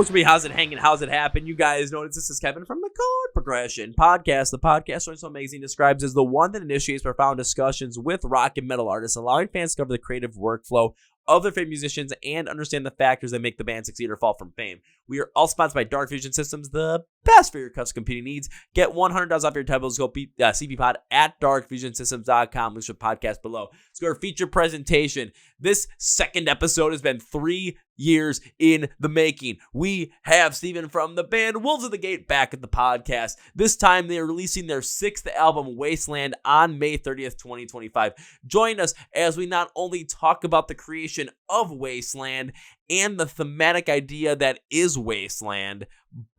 What's me? How's it hanging? How's it happen? You guys notice this is Kevin from the Chord Progression Podcast. The podcast Joint So Magazine describes as the one that initiates profound discussions with rock and metal artists, allowing fans to cover the creative workflow of their favorite musicians and understand the factors that make the band succeed or fall from fame. We are all sponsored by Dark Fusion Systems, the best for your custom computing needs. Get $100 off your Telescope CP-Pod at darkfusionsystems.com. Link to the podcast below. Let's go to our feature presentation. This second episode has been 3 years in the making. We have Steven from the band Wolves of the Gate back at the podcast. This time they are releasing their 6th album, Wasteland, on May 30th, 2025. Join us as we not only talk about the creation of Wasteland and the thematic idea that is Wasteland,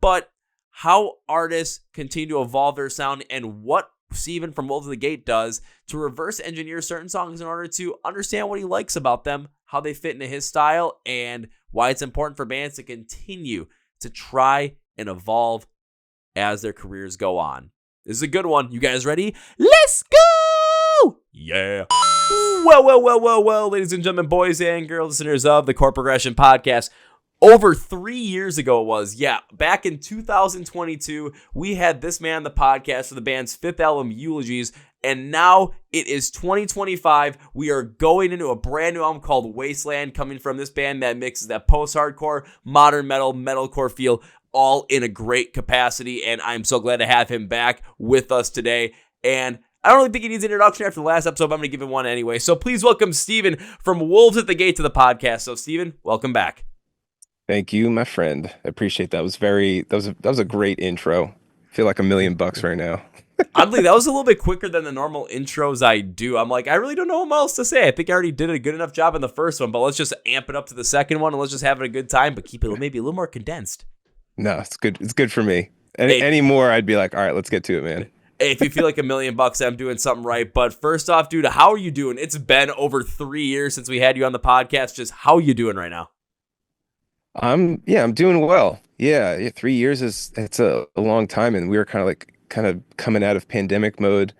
but how artists continue to evolve their sound and what Steven from Wolves of the Gate does to reverse engineer certain songs in order to understand what he likes about them, how they fit into his style, and why it's important for bands to continue to try and evolve as their careers go on. This is a good one. You guys ready? Let's go! Yeah. Well, ladies and gentlemen, boys and girls, listeners of the Chord Progression Podcast. Over 3 years ago it was, back in 2022, we had this man on the podcast for the band's 5th album, Eulogies, and now it is 2025. We are going into a brand new album called Wasteland, coming from this band that mixes that post-hardcore, modern metal, metalcore feel, all in a great capacity, and I'm so glad to have him back with us today. And I don't really think he needs an introduction after the last episode, but I'm going to give him one anyway. So please welcome Steven from Wolves at the Gate to the podcast. So Steven, welcome back. Thank you, my friend. I appreciate that. That was a great intro. I feel like $1 million right now. Oddly, that was a little bit quicker than the normal intros I do. I'm like, I really don't know what else to say. I think I already did a good enough job in the first one, but let's just amp it up to the second one and let's just have a good time, but keep it maybe a little more condensed. No, it's good. It's good for me. Any more, I'd be like, all right, let's get to it, man. Hey, if you feel like $1 million, I'm doing something right. But first off, dude, how are you doing? It's been over 3 years since we had you on the podcast. Just how are you doing right now? I'm doing well. Yeah, 3 years it's a long time, and we were kind of coming out of pandemic mode,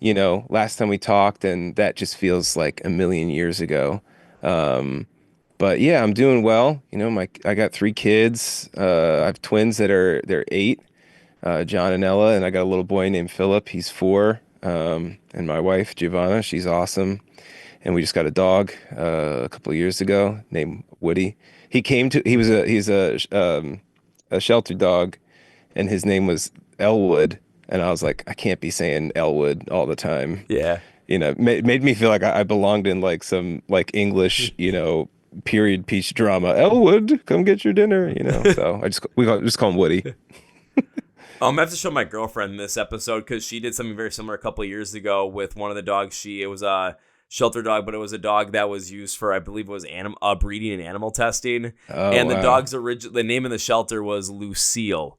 last time we talked, and that just feels like a million years ago. But yeah, I'm doing well. I got 3 kids. I have twins they're 8, John and Ella, and I got a little boy named Philip. He's 4. And my wife Giovanna, she's awesome. And we just got a dog a couple of years ago named Woody. He's a shelter dog, and his name was Elwood, and I was like, I can't be saying Elwood all the time. Yeah, made me feel like I belonged in like some like English, period piece drama. Elwood, come get your dinner, So we just call him Woody. I'm gonna have to show my girlfriend this episode because she did something very similar a couple of years ago with one of the dogs. It was a shelter dog, but it was a dog that was used for, I believe it was breeding and animal testing. And the dog's the name of the shelter was Lucille,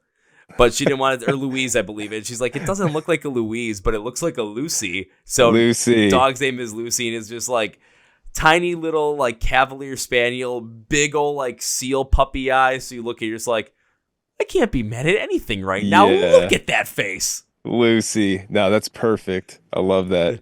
but she didn't want it, or Louise, I believe it. She's like, it doesn't look like a Louise, but it looks like a Lucy. So Lucy. Dog's name is Lucy, and it's just like tiny little like Cavalier Spaniel, big old like seal puppy eyes. So you look at it, you're just like, I can't be mad at anything right now. Look at that face. Lucy. No, that's perfect. I love that.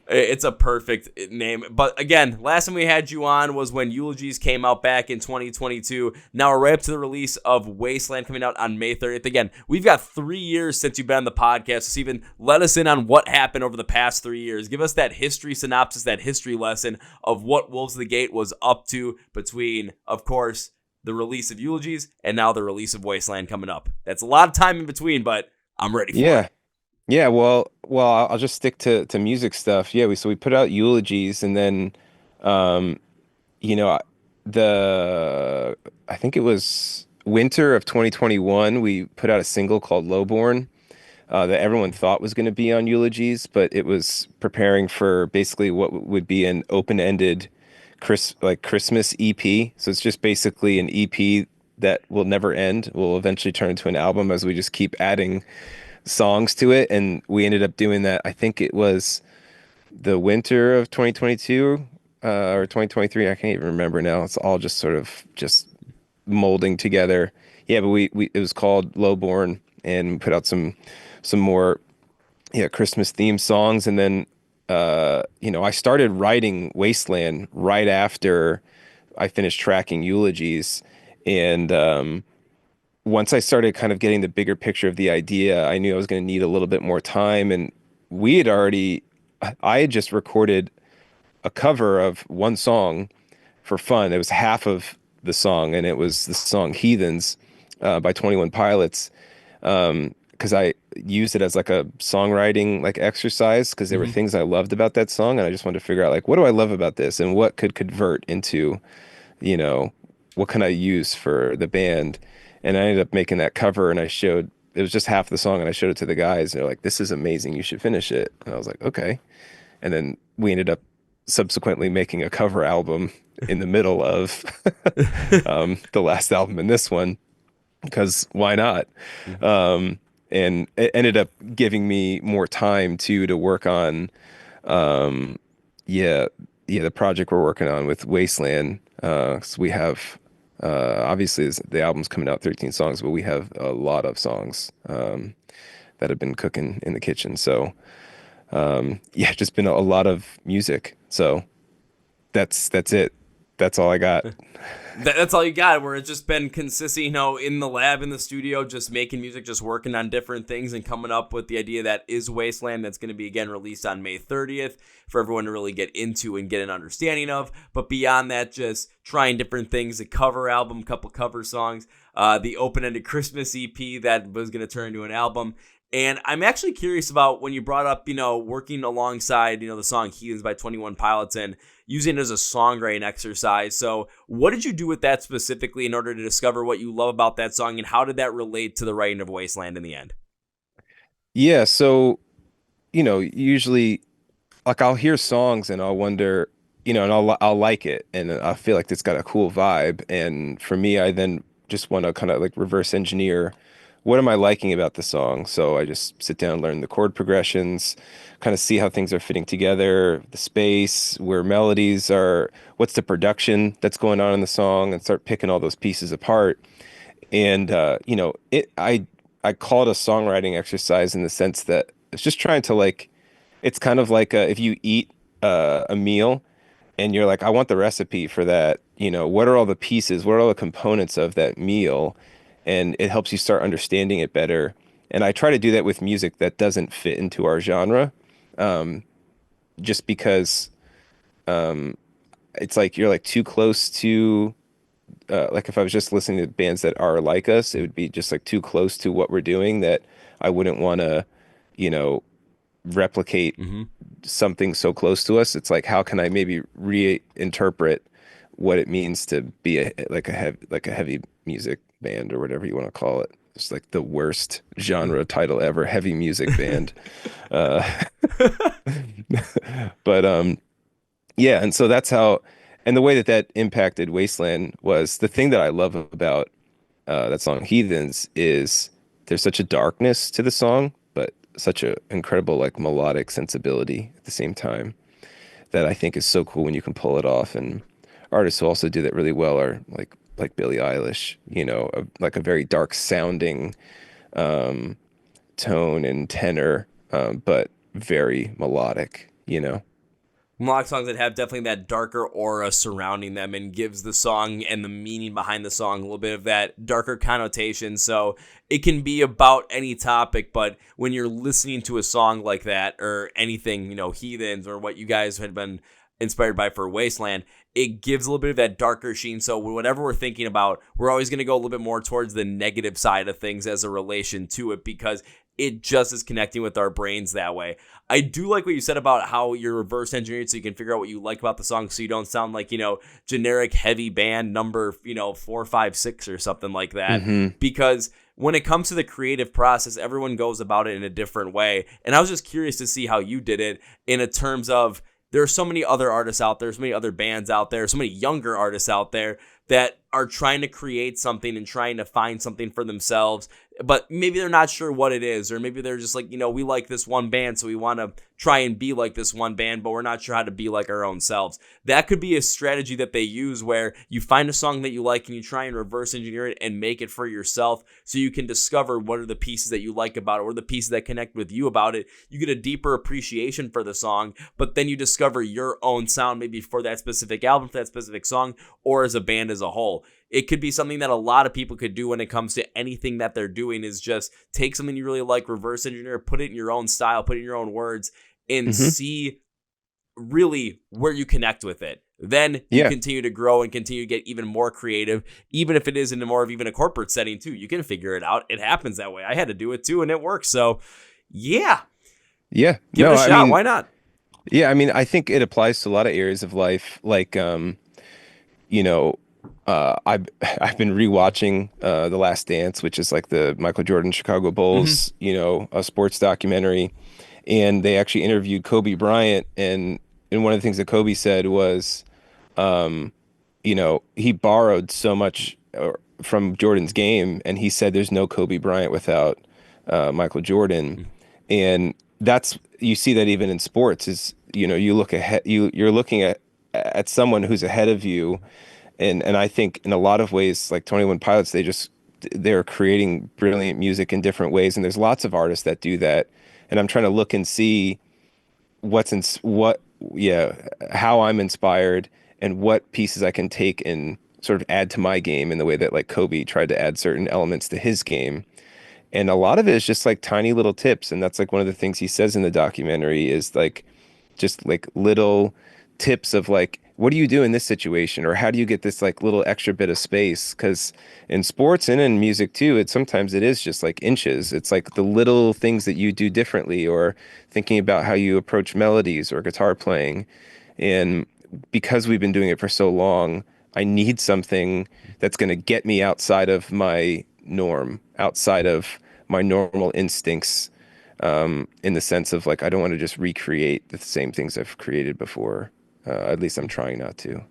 It's a perfect name. But again, last time we had you on was when Eulogies came out back in 2022. Now we're right up to the release of Wasteland coming out on May 30th. Again, we've got 3 years since you've been on the podcast. So Steven, let us in on what happened over the past 3 years. Give us that history synopsis, that history lesson of what Wolves of the Gate was up to between, of course, the release of Eulogies and now the release of Wasteland coming up. That's a lot of time in between, but I'm ready for it. Yeah, well, I'll just stick to music stuff. Yeah, we put out Eulogies, and then, I think it was winter of 2021, we put out a single called Lowborn that everyone thought was going to be on Eulogies, but it was preparing for basically what would be an open-ended Christmas EP. So it's just basically an EP that will never end. Will eventually turn into an album as we just keep adding songs to it, and we ended up doing that. I think it was the winter of 2022 or 2023. I can't even remember now. It's all just sort of just molding together. Yeah, but it was called Lowborn, and put out some more Christmas themed songs, and then I started writing Wasteland right after I finished tracking Eulogies, and once I started kind of getting the bigger picture of the idea, I knew I was going to need a little bit more time. And we had already, I had just recorded a cover of one song for fun. It was half of the song, and it was the song Heathens by 21 Pilots. Because I used it as like a songwriting like exercise because there were Hmm. things I loved about that song, and I just wanted to figure out like what do I love about this and what could convert into, you know, what can I use for the band? And I ended up making that cover, and I showed it was just half the song, and I showed it to the guys, and they're like, "This is amazing. You should finish it." And I was like, "Okay." And then we ended up subsequently making a cover album in the middle of the last album and this one because why not? Um, and it ended up giving me more time too to work on, um, yeah, yeah, the project we're working on with Wasteland. So we have, obviously the album's coming out 13 songs, but we have a lot of songs that have been cooking in the kitchen. So yeah, just been a lot of music. So that's it. That's all I got. That's all you got, where it's just been consistent, in the lab, in the studio, just making music, just working on different things and coming up with the idea that is Wasteland, that's going to be again released on May 30th for everyone to really get into and get an understanding of. But beyond that, just trying different things, a cover album, couple cover songs, the open-ended Christmas EP that was going to turn into an album. And I'm actually curious about when you brought up, working alongside, the song Heathens by 21 Pilots and using it as a songwriting exercise. So what did you do with that specifically in order to discover what you love about that song, and how did that relate to the writing of Wasteland in the end? Yeah, so usually like I'll hear songs and I'll wonder, and I'll like it and I feel like it's got a cool vibe. And for me, I then just want to kind of like reverse engineer what am I liking about the song. So I just sit down, learn the chord progressions, kind of see how things are fitting together, the space, where melodies are, what's the production that's going on in the song, and start picking all those pieces apart. And I call it a songwriting exercise in the sense that it's just trying to like it's kind of like if you eat a meal and you're like, I want the recipe for that. What are all the pieces? What are all the components of that meal? And it helps you start understanding it better. And I try to do that with music that doesn't fit into our genre, just because it's like you're like too close to like if I was just listening to bands that are like us, it would be just like too close to what we're doing that I wouldn't want to, you know, replicate Mm-hmm. something so close to us. It's like how can I maybe reinterpret what it means to be like a heavy music band or whatever you want to call it. It's like the worst genre title ever, heavy music band. Uh, but yeah, and so that's how, and the way that that impacted Wasteland was the thing that I love about that song Heathens is there's such a darkness to the song, but such a incredible like melodic sensibility at the same time that I think is so cool when you can pull it off. And artists who also do that really well are like Billie Eilish, like a very dark sounding um, tone and tenor, but very melodic. Melodic songs that have definitely that darker aura surrounding them and gives the song and the meaning behind the song a little bit of that darker connotation. So it can be about any topic, but when you're listening to a song like that or anything, Heathens or what you guys had been inspired by for Wasteland, it gives a little bit of that darker sheen. So whatever we're thinking about, we're always going to go a little bit more towards the negative side of things as a relation to it because it just is connecting with our brains that way. I do like what you said about how you're reverse engineered so you can figure out what you like about the song so you don't sound like, generic heavy band number, 4, 5, 6 or something like that. Hmm. Because when it comes to the creative process, everyone goes about it in a different way. And I was just curious to see how you did it in a terms of there are so many other artists out there, so many other bands out there, so many younger artists out there that are trying to create something and trying to find something for themselves, but maybe they're not sure what it is, or maybe they're just like, we like this one band, so we want to try and be like this one band, but we're not sure how to be like our own selves. That could be a strategy that they use where you find a song that you like and you try and reverse engineer it and make it for yourself so you can discover what are the pieces that you like about it or the pieces that connect with you about it. You get a deeper appreciation for the song, but then you discover your own sound maybe for that specific album, for that specific song, or as a band as a whole. it could be something that a lot of people could do when it comes to anything that they're doing, is just take something you really like, reverse engineer, put it in your own style, put it in your own words, and Hmm. see really where you connect with it. Then you Yeah. continue to grow and continue to get even more creative, even if it is in more of even a corporate setting too. You can figure it out. It happens that way. I had to do it too, and it works. So yeah, Yeah. give No, it a I shot. mean, Why not? yeah, I mean, I think it applies to a lot of areas of life. Like, you know, I've I've been rewatching The Last Dance, which is like the Michael Jordan Chicago Hmm. Bulls, a sports documentary, and they actually interviewed Kobe Bryant, and one of the things that Kobe said was, um, he borrowed so much from Jordan's game, and he said there's no Kobe Bryant without Michael Jordan, and that's you see that even in sports is you look ahead you're looking at someone who's ahead of you, and I think in a lot of ways like 21 Pilots they're creating brilliant music in different ways, and there's lots of artists that do that, and I'm trying to look and see what's in what yeah how I'm inspired and what pieces I can take and sort of add to my game in the way that like Kobe tried to add certain elements to his game. And a lot of it is just like tiny little tips. And that's like one of the things he says in the documentary is like just like little tips of like, what do you do in this situation? Or how do you get this like little extra bit of space? Because in sports and in music too, sometimes it is just like inches. It's like the little things that you do differently, or thinking about how you approach melodies or guitar playing. And because we've been doing it for so long, I need something that's going to get me outside of my norm, outside of my normal instincts, in the sense of like, I don't want to just recreate the same things I've created before. At least I'm trying not to.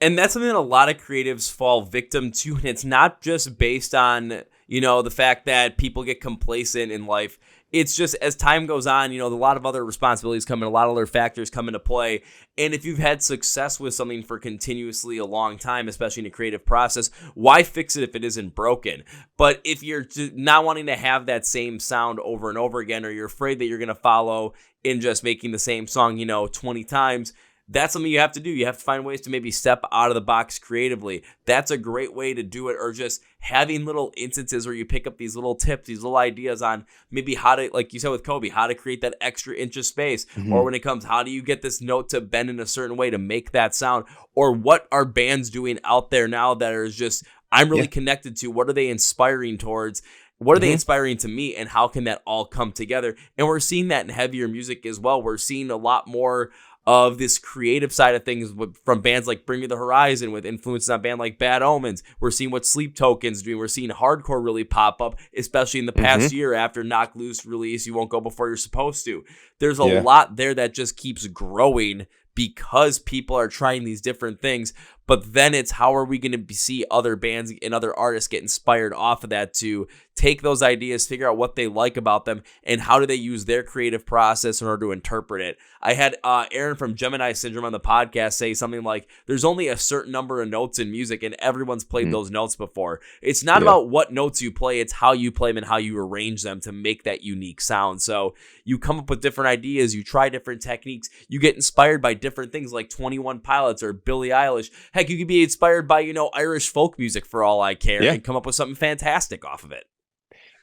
And that's something that a lot of creatives fall victim to. And it's not just based on, the fact that people get complacent in life. It's just as time goes on, a lot of other responsibilities come in, a lot of other factors come into play. And if you've had success with something for continuously a long time, especially in a creative process, why fix it if it isn't broken? But if you're not wanting to have that same sound over and over again, or you're afraid that you're going to follow in just making the same song, 20 times, that's something you have to do. You have to find ways to maybe step out of the box creatively. That's a great way to do it. Or just having little instances where you pick up these little tips, these little ideas on maybe how to, like you said with Kobe, how to create that extra inch of space. Hmm. Or when it comes, how do you get this note to bend in a certain way to make that sound? Or what are bands doing out there now that are just, I'm really Yeah. connected to? What are they inspiring towards? What are they Hmm. inspiring to me, and how can that all come together? And we're seeing that in heavier music as well. We're seeing a lot more of this creative side of things from bands like Bring Me the Horizon, with influences on a band like Bad Omens. We're seeing what Sleep Token's doing. We're seeing hardcore really pop up, especially in the Hmm. past year after Knock Loose release, You Won't Go Before You're Supposed to. There's a Yeah. lot there that just keeps growing because people are trying these different things. But then it's, how are we going to see other bands and other artists get inspired off of that to take those ideas, figure out what they like about them, and how do they use their creative process in order to interpret it? I had Aaron from Gemini Syndrome on the podcast say something like, there's only a certain number of notes in music, and everyone's played Mm. those notes before. It's not Yeah. about what notes you play, it's how you play them and how you arrange them to make that unique sound. So you come up with different ideas, you try different techniques, you get inspired by different things like 21 Pilots or Billie Eilish. Heck, you could be inspired by, Irish folk music for all I care, Yeah. and come up with something fantastic off of it.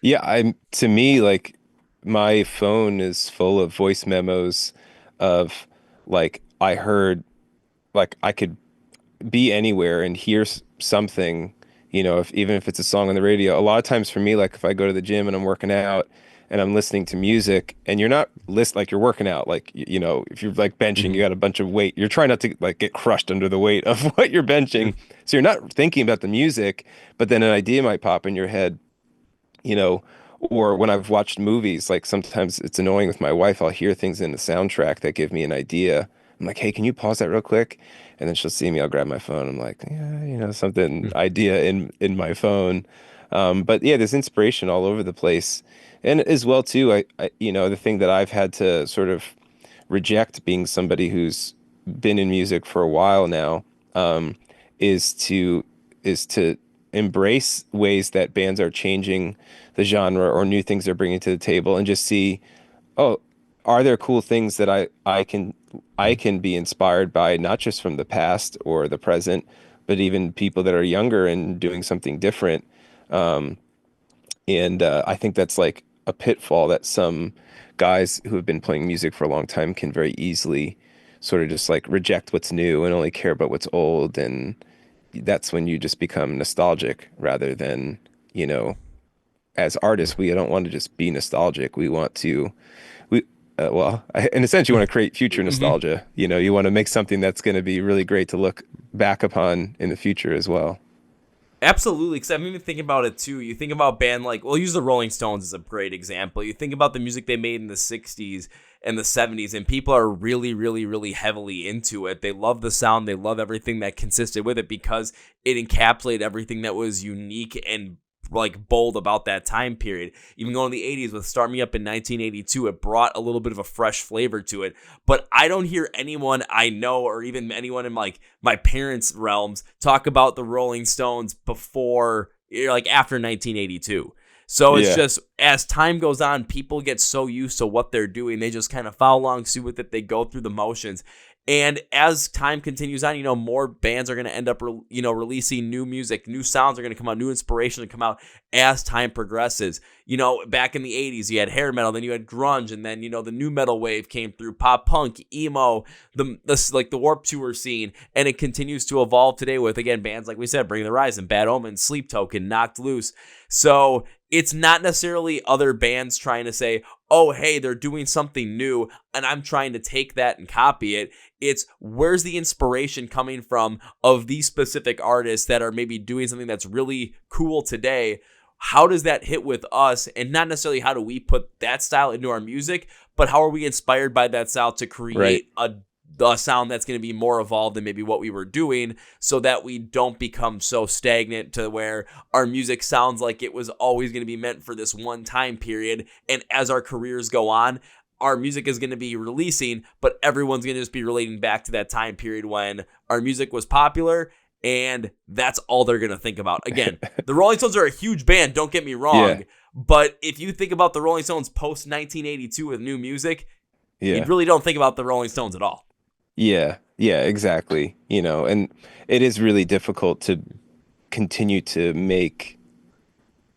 Yeah. To me, like my phone is full of voice memos of like, I heard, like I could be anywhere and hear something, even if it's a song on the radio. A lot of times for me, like if I go to the gym and I'm working out and I'm listening to music, and you're not like you're working out, like, if you're like benching, Mhm. you got a bunch of weight, you're trying not to like get crushed under the weight of what you're benching. So you're not thinking about the music, but then an idea might pop in your head, you know, or when I've watched movies, like sometimes it's annoying with my wife, I'll hear things in the soundtrack that give me an idea. I'm like, hey, can you pause that real quick? And then she'll see me, I'll grab my phone. I'm like, yeah, something idea in my phone. But yeah, there's inspiration all over the place. And as well too, the thing that I've had to sort of reject, being somebody who's been in music for a while now, um, is to embrace ways that bands are changing the genre or new things they're bringing to the table, and just see, oh, are there cool things that I can be inspired by, not just from the past or the present, but even people that are younger and doing something different. And I think that's like a pitfall that some guys who have been playing music for a long time can very easily sort of just like reject what's new and only care about what's old. And that's when you just become nostalgic rather than, you know, as artists, we don't want to just be nostalgic. We want to, in a sense, you want to create future nostalgia. You know, you want to make something that's going to be really great to look back upon in the future as well. Absolutely, because I'm even thinking about it too. You think about band like, we'll use the Rolling Stones as a great example. You think about the music they made in the 60s and the 70s, and people are really, really, really heavily into it. They love the sound. They love everything that consisted with it because it encapsulated everything that was unique and like bold about that time period. Even going to the 80s with Start Me Up in 1982, it brought a little bit of a fresh flavor to it. But I don't hear anyone I know or even anyone in like my parents' realms talk about the Rolling Stones before, like after 1982. So it's just, as time goes on, people get so used to what they're doing, they just kind of follow along suit with it. They go through the motions. And as time continues on, you know, more bands are going to end up, releasing new music. New sounds are going to come out. New inspiration to come out as time progresses. You know, back in the 80s, you had hair metal, then you had grunge, and then, you know, the new metal wave came through, pop punk, emo, the Warped Tour scene, and it continues to evolve today with, again, bands like we said, Bring the Horizon, Bad Omens, Sleep Token, Knocked Loose. So it's not necessarily other bands trying to say, oh, hey, they're doing something new, and I'm trying to take that and copy it. It's where's the inspiration coming from of these specific artists that are maybe doing something that's really cool today. How does that hit with us? And not necessarily how do we put that style into our music, but how are we inspired by that style to create a sound that's going to be more evolved than maybe what we were doing, so that we don't become so stagnant to where our music sounds like it was always going to be meant for this one time period. And as our careers go on, our music is going to be releasing, but everyone's going to just be relating back to that time period when our music was popular, and that's all they're going to think about. Again, the Rolling Stones are a huge band, don't get me wrong, but if you think about the Rolling Stones post 1982 with new music, you really don't think about the Rolling Stones at all. Yeah, exactly. You know, and it is really difficult to continue to make,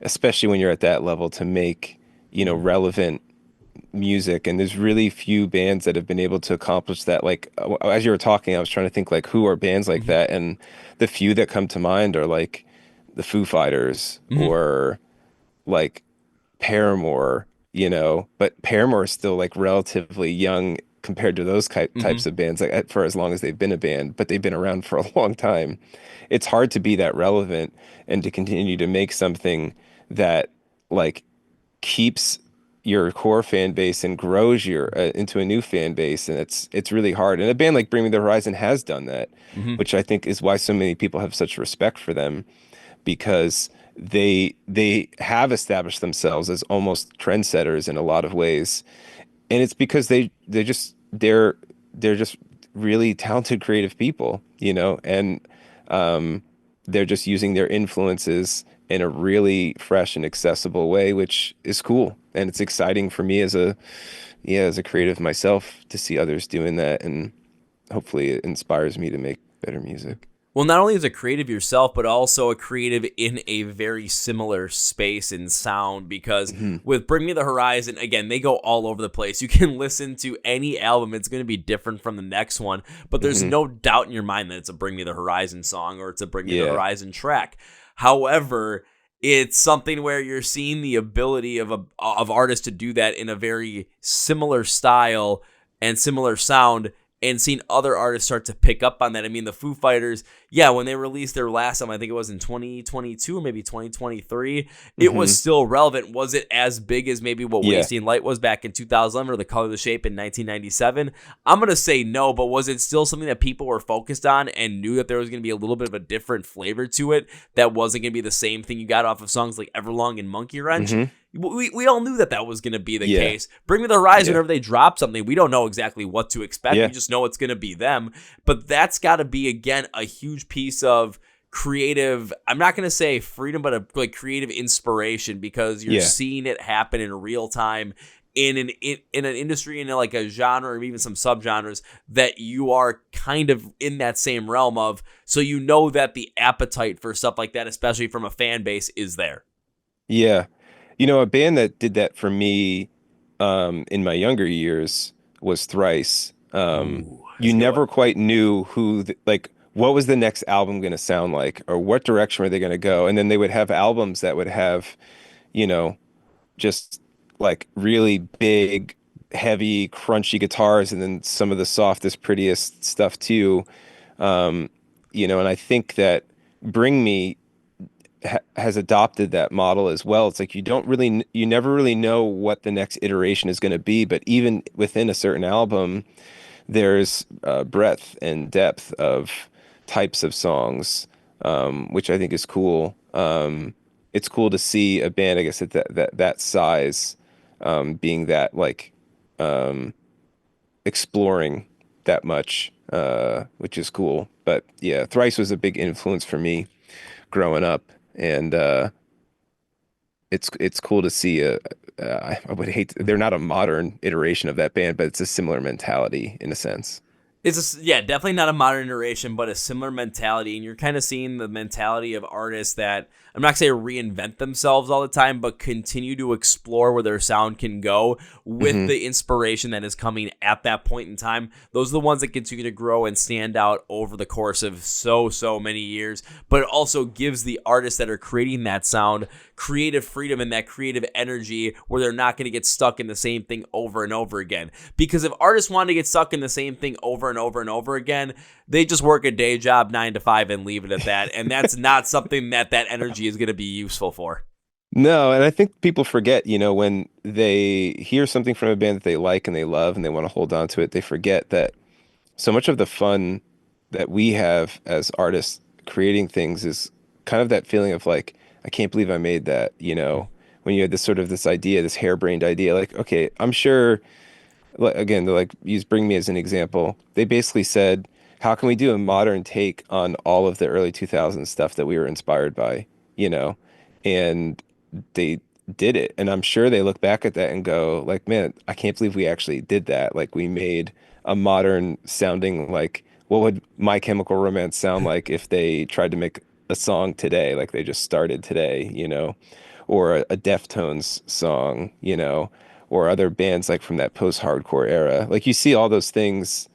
especially when you're at that level, to make, you know, relevant music. And there's really few bands that have been able to accomplish that. Like, as you were talking, I was trying to think, like, who are bands like that? And the few that come to mind are like the Foo Fighters or like Paramore, you know, but Paramore is still like relatively young compared to those types of bands, like for as long as they've been a band, but they've been around for a long time. It's hard to be that relevant and to continue to make something that like keeps your core fan base and grows your into a new fan base. And it's really hard. And a band like Bring Me the Horizon has done that, which I think is why so many people have such respect for them, because they have established themselves as almost trendsetters in a lot of ways. And it's because they're just really talented, creative people, you know, and they're just using their influences in a really fresh and accessible way, which is cool. And it's exciting for me as a creative myself to see others doing that, and hopefully it inspires me to make better music. Well, not only as a creative yourself, but also a creative in a very similar space and sound, because with Bring Me the Horizon, again, they go all over the place. You can listen to any album. It's going to be different from the next one, but there's no doubt in your mind that it's a Bring Me the Horizon song or it's a Bring Me the Horizon track. However, it's something where you're seeing the ability of artists to do that in a very similar style and similar sound, and seeing other artists start to pick up on that. I mean, the Foo Fighters, when they released their last album, I think it was in 2022 or maybe 2023, it was still relevant. Was it as big as maybe what Wasting Light was back in 2011 or The Color, the Shape in 1997? I'm going to say no, but was it still something that people were focused on and knew that there was going to be a little bit of a different flavor to it that wasn't going to be the same thing you got off of songs like Everlong and Monkey Wrench? We all knew that was going to be the case. Bring Me the Horizon, whenever they drop something, we don't know exactly what to expect. We just know it's going to be them. But that's got to be, again, a huge piece of creative, I'm not going to say freedom, but like creative inspiration, because you're seeing it happen in real time in an industry, in like a genre or even some subgenres that you are kind of in that same realm of, so you know that the appetite for stuff like that, especially from a fan base, is there. Yeah. You know, a band that did that for me in my younger years was Thrice. Ooh, that's You a good one. never quite knew like what was the next album going to sound like, or what direction were they going to go. And then they would have albums that would have, you know, just like really big, heavy, crunchy guitars, and then some of the softest, prettiest stuff too. Um, and I think that Bring Me has adopted that model as well. It's like you never really know what the next iteration is going to be, but even within a certain album, there's breadth and depth of types of songs, which I think is cool. It's cool to see a band, I guess, at that size, being that like exploring that much, which is cool. But yeah, Thrice was a big influence for me growing up, and it's cool to see I would hate they're not a modern iteration of that band, but it's a similar mentality in a sense. Yeah, definitely not a modern iteration, but a similar mentality. And you're kind of seeing the mentality of artists that, I'm not going to say reinvent themselves all the time, but continue to explore where their sound can go with the inspiration that is coming at that point in time. Those are the ones that continue to grow and stand out over the course of so many years. But it also gives the artists that are creating that sound creative freedom and that creative energy where they're not going to get stuck in the same thing over and over again. Because if artists want to get stuck in the same thing over and over and over again, they just work a day job 9 to 5 and leave it at that. And that's not something that energy is going to be useful for. No, and I think people forget, when they hear something from a band that they like and they love and they want to hold on to it, they forget that so much of the fun that we have as artists creating things is kind of that feeling of like, I can't believe I made that, when you had this idea, this harebrained idea, like, okay, I'm sure, again, like, use Bring Me as an example. They basically said, how can we do a modern take on all of the early 2000s stuff that we were inspired by, and they did it. And I'm sure they look back at that and go like, man, I can't believe we actually did that. Like, we made a modern sounding, like, what would My Chemical Romance sound like if they tried to make a song today, like they just started today, or a Deftones song, or other bands like from that post-hardcore era. Like, you see all those things.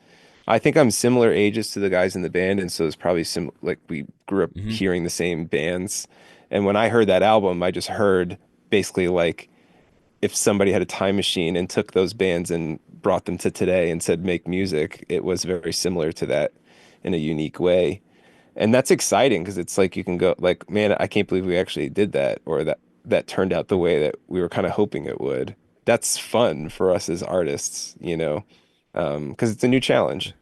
I think I'm similar ages to the guys in the band, and so it's probably like we grew up hearing the same bands. And when I heard that album, I just heard basically like if somebody had a time machine and took those bands and brought them to today and said make music, it was very similar to that in a unique way. And that's exciting because it's like you can go like, man, I can't believe we actually did that, or that turned out the way that we were kind of hoping it would. That's fun for us as artists, because it's a new challenge.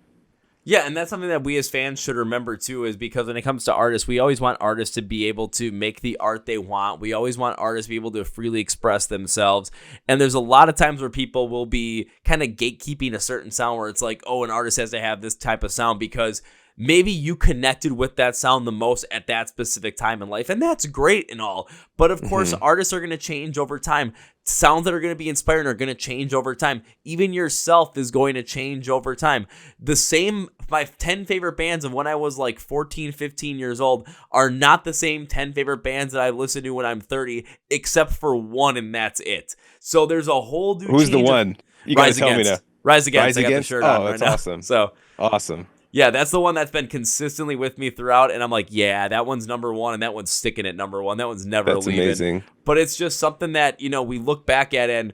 Yeah, and that's something that we as fans should remember too, is because when it comes to artists, we always want artists to be able to make the art they want. We always want artists to be able to freely express themselves. And there's a lot of times where people will be kind of gatekeeping a certain sound where it's like, oh, an artist has to have this type of sound because maybe you connected with that sound the most at that specific time in life. And that's great and all. But of course, artists are going to change over time. Sounds that are going to be inspiring are going to change over time. Even yourself is going to change over time. My 10 favorite bands of when I was like 14, 15 years old are not the same 10 favorite bands that I listen to when I'm 30, except for one, and that's it. So there's a whole new Who's the one? You got to tell me now. Rise Against. Rise I got the Against? shirt on right that's now. awesome. So awesome. yeah, that's the one that's been consistently with me throughout, and I'm like, yeah, that one's number one, and that one's sticking at number one. That one's never That's leaving. amazing. But it's just something that, we look back at, and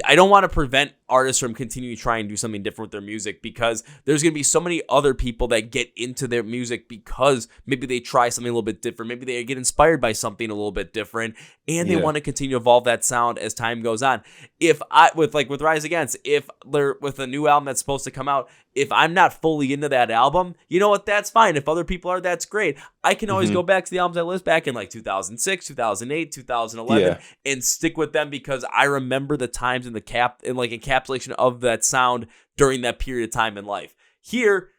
I don't want to prevent artists from continuing to try and do something different with their music, because there's going to be so many other people that get into their music because maybe they try something a little bit different. Maybe they get inspired by something a little bit different, and they want to continue to evolve that sound as time goes on. With Rise Against, if they're with a new album that's supposed to come out, if I'm not fully into that album, you know what? That's fine. If other people are, that's great. I can always go back to the albums I listened back in like 2006, 2008, 2011 and stick with them because I remember the times in encapsulation of that sound during that period of time in life. Here,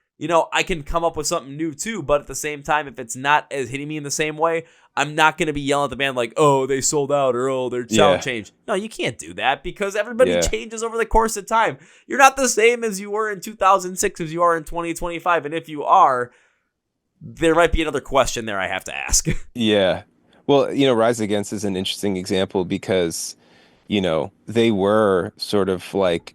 I can come up with something new too, but at the same time, if it's not as hitting me in the same way, I'm not going to be yelling at the band like, oh, they sold out or oh, their sound changed. No, you can't do that because everybody changes over the course of time. You're not the same as you were in 2006 as you are in 2025. And if you are, there might be another question there I have to ask. Yeah. Well, Rise Against is an interesting example because, they were sort of like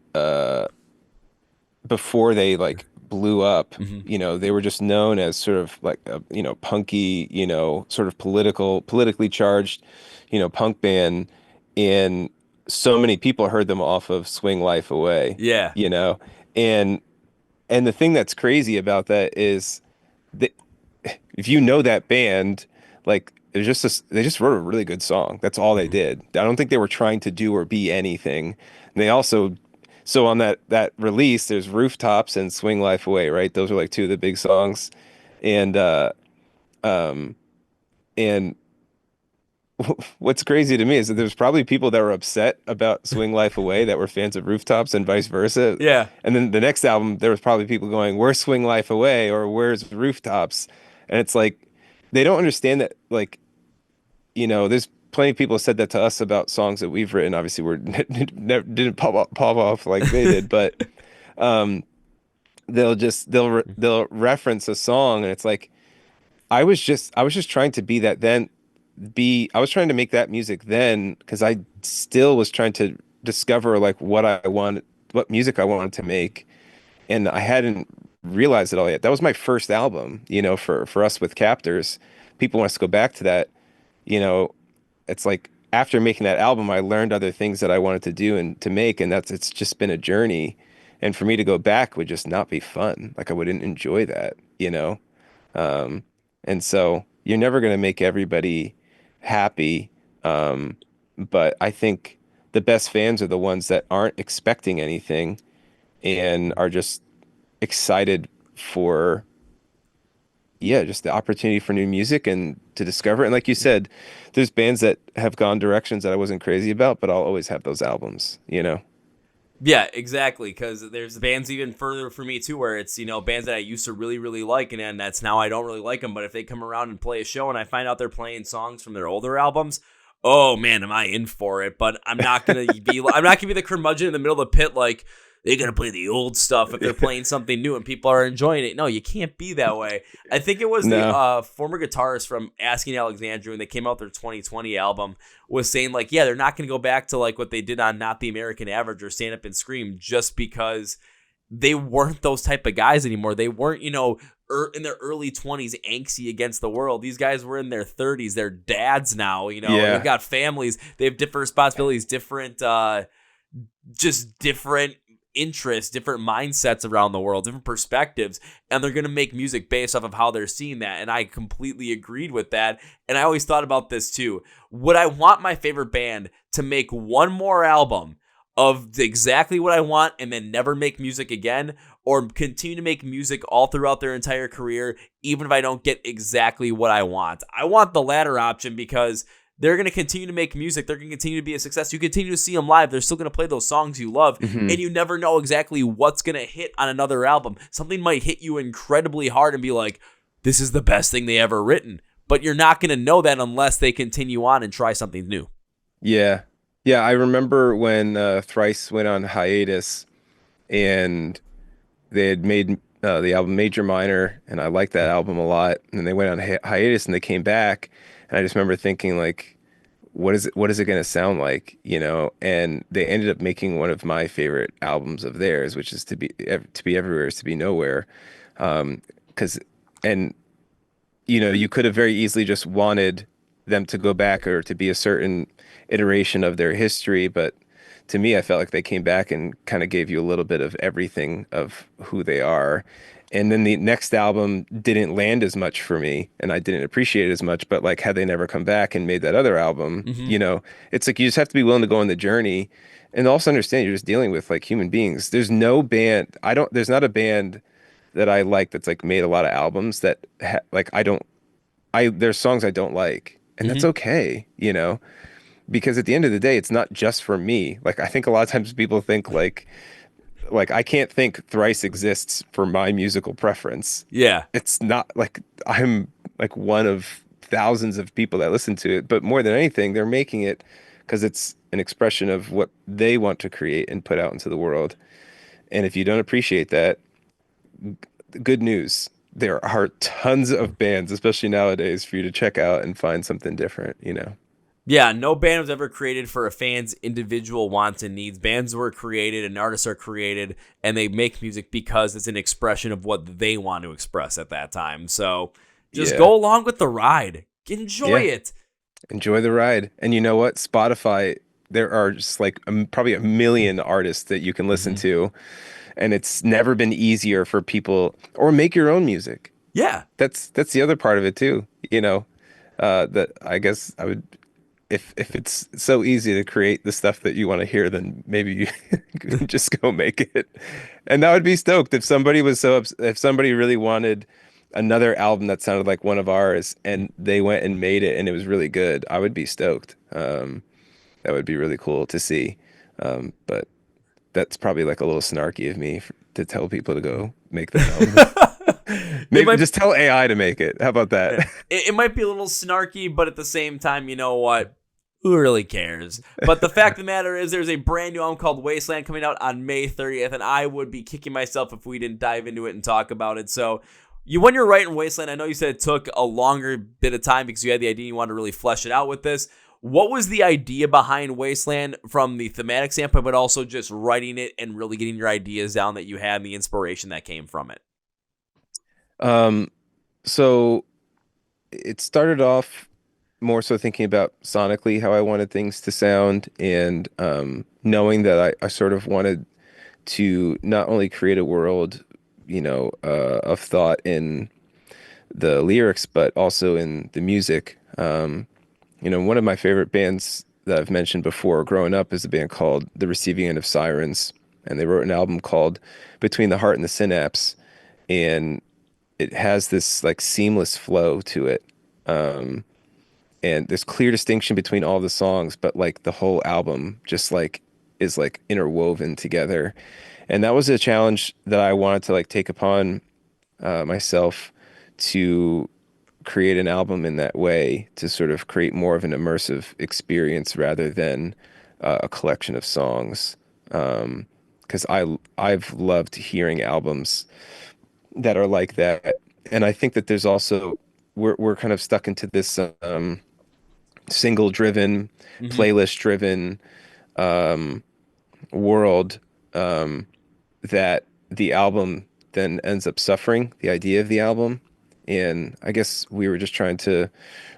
before they like blew up, they were just known as sort of like a, punky, sort of politically charged, punk band. And so many people heard them off of Swing Life Away, Yeah. And the thing that's crazy about that is that if you know that band, like they just wrote a really good song. That's all they did. I don't think they were trying to do or be anything. And they also, so on that release, there's Rooftops and Swing Life Away, right? Those are like two of the big songs. And and what's crazy to me is that there's probably people that were upset about Swing Life Away that were fans of Rooftops and vice versa. Yeah. And then the next album, there was probably people going, "Where's Swing Life Away?" or "Where's Rooftops?" And it's like they don't understand that, like, there's plenty of people said that to us about songs that we've written. Obviously, didn't pop off like they did, but they'll reference a song, and it's like I was just trying to be that then. I was trying to make that music then because I still was trying to discover like what music I wanted to make, and I hadn't realized it all yet. That was my first album, for us with Captors. People want us to go back to that. It's like after making that album, I learned other things that I wanted to do and to make, and it's just been a journey. And for me to go back would just not be fun. Like I wouldn't enjoy that. And so you're never going to make everybody happy. But I think the best fans are the ones that aren't expecting anything and are just excited for, just the opportunity for new music and to discover it. And like you said, there's bands that have gone directions that I wasn't crazy about, but I'll always have those albums. Yeah, exactly. Because there's bands even further for me too, where it's bands that I used to really, really like, and then that's now I don't really like them. But if they come around and play a show, and I find out they're playing songs from their older albums, oh man, am I in for it? But I'm not gonna be the curmudgeon in the middle of the pit like they're gonna play the old stuff if they're playing something new and people are enjoying it. No, you can't be that way. I think it was the former guitarist from Asking Alexandria when they came out their 2020 album was saying like, yeah, they're not gonna go back to like what they did on Not the American Average or Stand Up and Scream just because they weren't those type of guys anymore. They weren't, in their early 20s angsty against the world. These guys were in their 30s. They're dads now, They've got families. They have different responsibilities, different interests, different mindsets around the world, different perspectives, and they're going to make music based off of how they're seeing that. And I completely agreed with that. And I always thought about this too. Would I want my favorite band to make one more album of exactly what I want and then never make music again, or continue to make music all throughout their entire career, even if I don't get exactly what I want? I want the latter option because they're going to continue to make music. They're going to continue to be a success. You continue to see them live. They're still going to play those songs you love, and you never know exactly what's going to hit on another album. Something might hit you incredibly hard and be like, this is the best thing they ever written. But you're not going to know that unless they continue on and try something new. Yeah. Yeah, I remember when Thrice went on hiatus and they had made the album Major Minor, and I liked that album a lot. And they went on hiatus and they came back, and I just remember thinking like, what is it going to sound like, And they ended up making one of my favorite albums of theirs, which is To Be Everywhere Is to Be Nowhere. You could have very easily just wanted them to go back or to be a certain iteration of their history, but to me, I felt like they came back and kind of gave you a little bit of everything of who they are. And then the next album didn't land as much for me, and I didn't appreciate it as much. But like, had they never come back and made that other album, it's like you just have to be willing to go on the journey, and also understand you're just dealing with like human beings. There's no band. There's not a band that I like that's like made a lot of albums that there's songs I don't like, and that's okay, because at the end of the day, it's not just for me. Like, I think a lot of times people think like I can't think Thrice exists for my musical preference. Yeah. It's not like I'm like one of thousands of people that listen to it, but more than anything, they're making it because it's an expression of what they want to create and put out into the world. And if you don't appreciate that, good news. There are tons of bands, especially nowadays, for you to check out and find something different, you know? Yeah, no band was ever created for a fan's individual wants and needs. Bands were created and artists are created, and they make music because it's an expression of what they want to express at that time. So just go along with the ride. Enjoy it. Enjoy the ride. And you know what? Spotify, there are just like probably a million artists that you can listen to, and it's never been easier for people, or make your own music. Yeah. That's the other part of it too, you know, that I guess I would, if it's so easy to create the stuff that you want to hear, then maybe you just go make it. And I would be stoked if somebody was if somebody really wanted another album that sounded like one of ours and they went and made it and it was really good. I would be stoked. That would be really cool to see. But that's probably like a little snarky of me to tell people to go make that album. Maybe just tell AI to make it. How about that? It might be a little snarky, but at the same time, you know what? Who really cares? But the fact of the matter is there's a brand new album called Wasteland coming out on May 30th, and I would be kicking myself if we didn't dive into it and talk about it. So when you're writing Wasteland, I know you said it took a longer bit of time because you had the idea you wanted to really flesh it out with this. What was the idea behind Wasteland from the thematic standpoint, but also just writing it and really getting your ideas down that you had and the inspiration that came from it? So it started off more so thinking about sonically how I wanted things to sound, and knowing that I sort of wanted to not only create a world, you know, of thought in the lyrics, but also in the music. You know, one of my favorite bands that I've mentioned before growing up is a band called The Receiving End of Sirens, and they wrote an album called Between the Heart and the Synapse, and it has this like seamless flow to it. And there's clear distinction between all the songs, but like the whole album just like is like interwoven together. And that was a challenge that I wanted to like take upon myself, to create an album in that way, to sort of create more of an immersive experience rather than a collection of songs. Because I've loved hearing albums that are like that. And I think that there's also, we're kind of stuck into this single driven, playlist driven world, that the album then ends up suffering the idea of the album. And I guess we were just trying to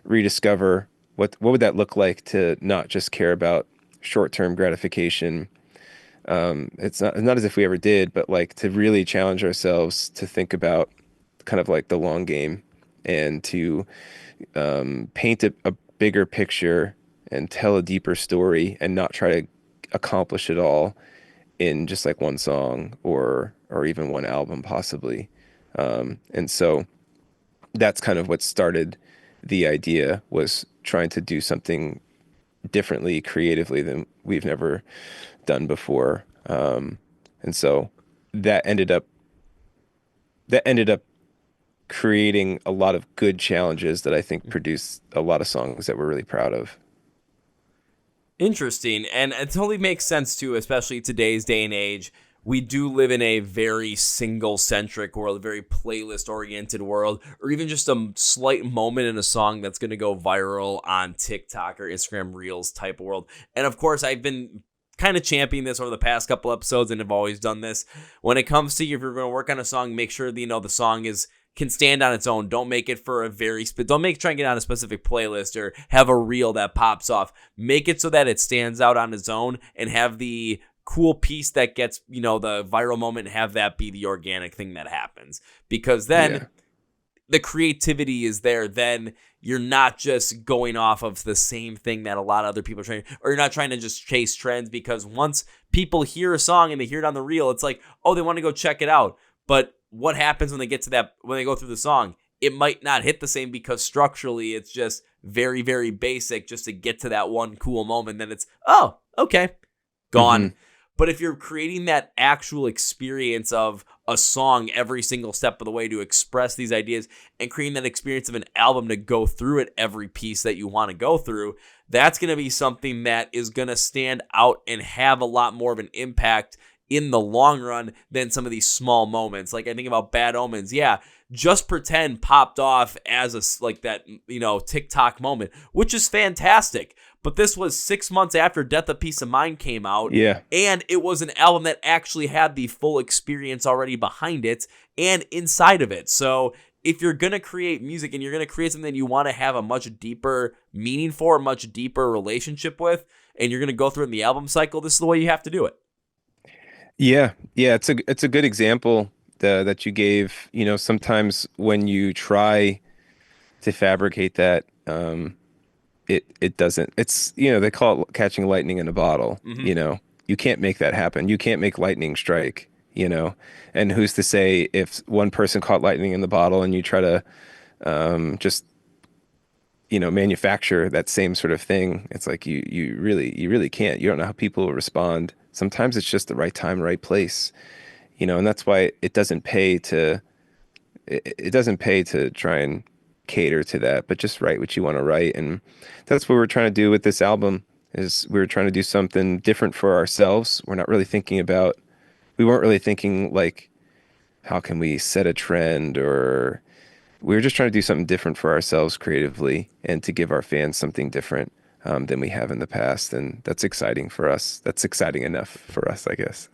rediscover what would that look like to not just care about short-term gratification. It's not as if we ever did, but like to really challenge ourselves to think about kind of like the long game, and to paint a bigger picture and tell a deeper story, and not try to accomplish it all in just like one song or even one album possibly. And so that's kind of what started the idea, was trying to do something differently creatively than we've never done before. And so that ended up creating a lot of good challenges that I think produced a lot of songs that we're really proud of. Interesting. And it totally makes sense too, especially today's day and age. We do live in a very single-centric world, a very playlist-oriented world, or even just a slight moment in a song that's going to go viral on TikTok or Instagram Reels type of world. And of course, I've been kind of championing this over the past couple episodes and have always done this. When it comes to, if you're going to work on a song, make sure that, you know, the song can stand on its own. Don't make it for try and get on a specific playlist or have a reel that pops off. Make it so that it stands out on its own, and have the cool piece that gets, you know, the viral moment, and have that be the organic thing that happens. Because then the creativity is there. Then you're not just going off of the same thing that a lot of other people are trying, or you're not trying to just chase trends, because once people hear a song and they hear it on the reel, it's like, oh, they want to go check it out. But what happens when they get to that, when they go through the song? It might not hit the same, because structurally it's just very, very basic just to get to that one cool moment. Then it's, oh, okay, gone. But if you're creating that actual experience of a song every single step of the way to express these ideas and creating that experience of an album to go through it every piece that you want to go through, that's going to be something that is going to stand out and have a lot more of an impact in the long run than some of these small moments. Like I think about Bad Omens. Yeah, Just Pretend popped off as that, TikTok moment, which is fantastic. But this was 6 months after Death of Peace of Mind came out. Yeah. And it was an album that actually had the full experience already behind it and inside of it. So if you're going to create music and you're going to create something that you want to have a much deeper meaning for, a much deeper relationship with, and you're going to go through it in the album cycle, this is the way you have to do it. Yeah. It's a good example that you gave. Sometimes when you try to fabricate that, it doesn't. It's they call it catching lightning in a bottle. Mm-hmm. You can't make that happen. You can't make lightning strike. And who's to say if one person caught lightning in the bottle and you try to just manufacture that same sort of thing, it's like you really can't. You don't know how people will respond. Sometimes it's just the right time, right place, and that's why it doesn't pay to try and cater to that, but just write what you want to write. And that's what we're trying to do with this album, is we're trying to do something different for ourselves. We weren't really thinking like, how can we set a trend, or we were just trying to do something different for ourselves creatively and to give our fans something different than we have in the past. And that's exciting for us. That's exciting enough for us, I guess.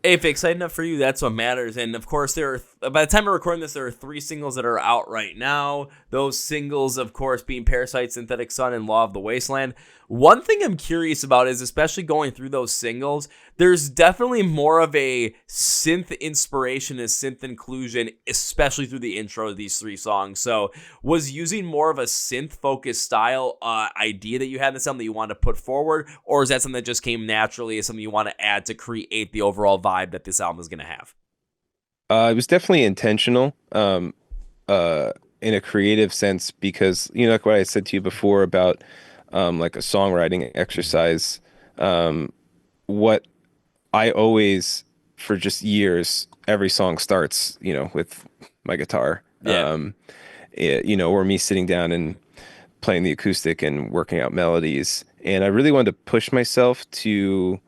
If exciting enough for you, that's what matters. And of course, by the time we're recording this, there are 3 singles that are out right now. Those singles, of course, being Parasite, Synthetic Sun, and Law of the Wasteland. One thing I'm curious about is, especially going through those singles, there's definitely more of a synth inspiration, a synth inclusion, especially through the intro of these 3 songs. So was using more of a synth-focused style idea that you had in this album that you wanted to put forward, or is that something that just came naturally as something you want to add to create the overall vibe that this album is going to have? It was definitely intentional in a creative sense, because, like what I said to you before about like a songwriting exercise, what I always, for just years, every song starts, with my guitar. Yeah. Or me sitting down and playing the acoustic and working out melodies. And I really wanted to push myself to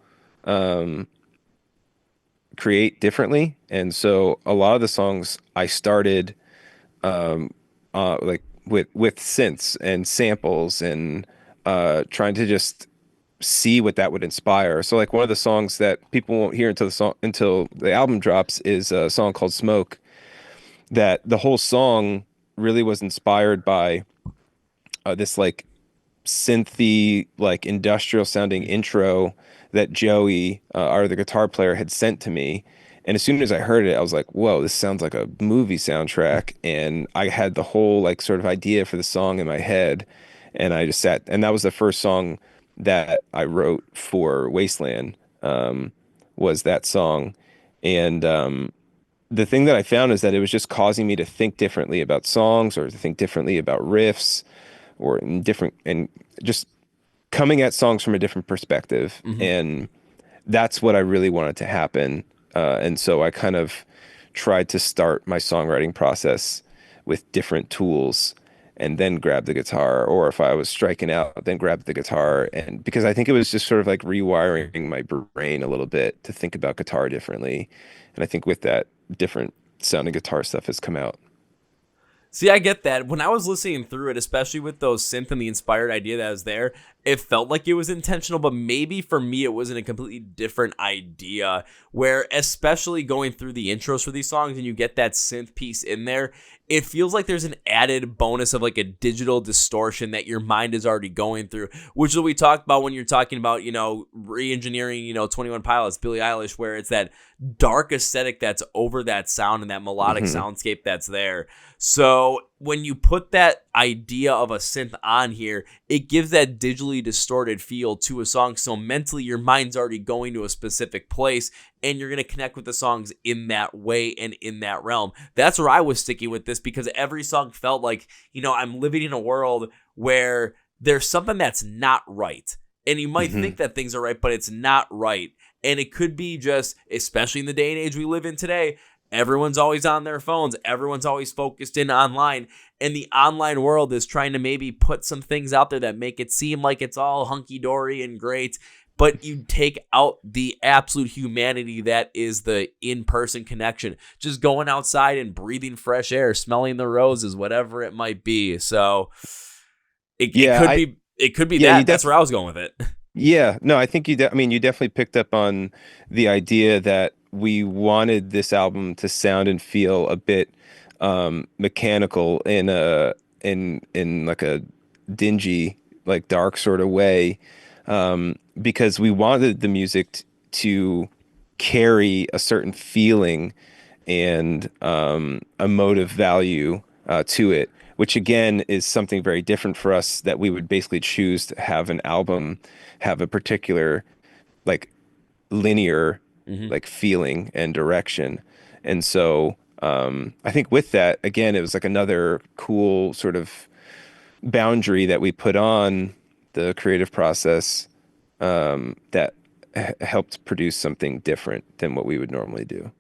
create differently. And so a lot of the songs I started like with synths and samples and trying to just see what that would inspire. So like one of the songs that people won't hear until the album drops is a song called Smoke, that the whole song really was inspired by this like synthy, like industrial sounding intro that Joey, the guitar player, had sent to me. And as soon as I heard it, I was like, whoa, this sounds like a movie soundtrack. And I had the whole like sort of idea for the song in my head. And I just sat, and that was the first song that I wrote for Wasteland, was that song. And the thing that I found is that it was just causing me to think differently about songs, or to think differently about riffs, or and just coming at songs from a different perspective. Mm-hmm. And that's what I really wanted to happen. And so I kind of tried to start my songwriting process with different tools, and then grab the guitar, or if I was striking out, then grab the guitar. And because I think it was just sort of like rewiring my brain a little bit to think about guitar differently. And I think with that, different sounding guitar stuff has come out. See, I get that. When I was listening through it, especially with those synth and the inspired idea that was there, it felt like it was intentional, but maybe for me it wasn't a completely different idea, where especially going through the intros for these songs and you get that synth piece in there, it feels like there's an added bonus of like a digital distortion that your mind is already going through, which is what we talked about when you're talking about, re-engineering, 21 Pilots, Billie Eilish, where it's that dark aesthetic that's over that sound and that melodic soundscape that's there. So when you put that idea of a synth on here, it gives that digitally distorted feel to a song. So mentally, your mind's already going to a specific place, and you're going to connect with the songs in that way and in that realm. That's where I was sticking with this, because every song felt like, I'm living in a world where there's something that's not right. And you might think that things are right, but it's not right. And it could be just, especially in the day and age we live in today, everyone's always on their phones. Everyone's always focused in online. And the online world is trying to maybe put some things out there that make it seem like it's all hunky-dory and great. But you take out the absolute humanity that is the in-person connection. Just going outside and breathing fresh air, smelling the roses, whatever it might be. So it could be that. That's where I was going with it. Yeah, no, I think you definitely picked up on the idea that we wanted this album to sound and feel a bit mechanical in like a dingy, like dark sort of way, because we wanted the music to carry a certain feeling and emotive value to it, which again is something very different for us, that we would basically choose to have an album have a particular like linear like feeling and direction. And so I think with that, again, it was like another cool sort of boundary that we put on the creative process that helped produce something different than what we would normally do.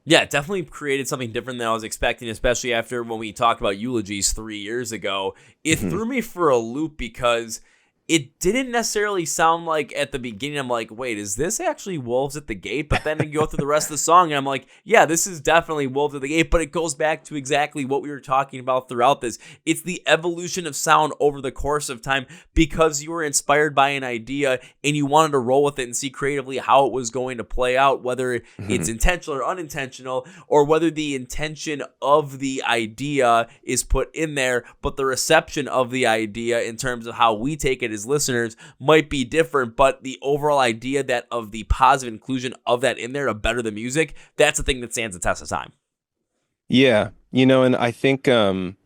Yeah, it definitely created something different than I was expecting, especially after when we talked about Eulogies 3 years ago. It threw me for a loop because it didn't necessarily sound like at the beginning, I'm like, wait, is this actually Wolves at the Gate? But then you go through the rest of the song, and I'm like, yeah, this is definitely Wolves at the Gate. But it goes back to exactly what we were talking about throughout this. It's the evolution of sound over the course of time, because you were inspired by an idea and you wanted to roll with it and see creatively how it was going to play out, whether it's intentional or unintentional, or whether the intention of the idea is put in there, but the reception of the idea in terms of how we take it as listeners might be different. But the overall idea that of the positive inclusion of that in there to better the music, that's the thing that stands the test of time. Yeah, and I think Thrice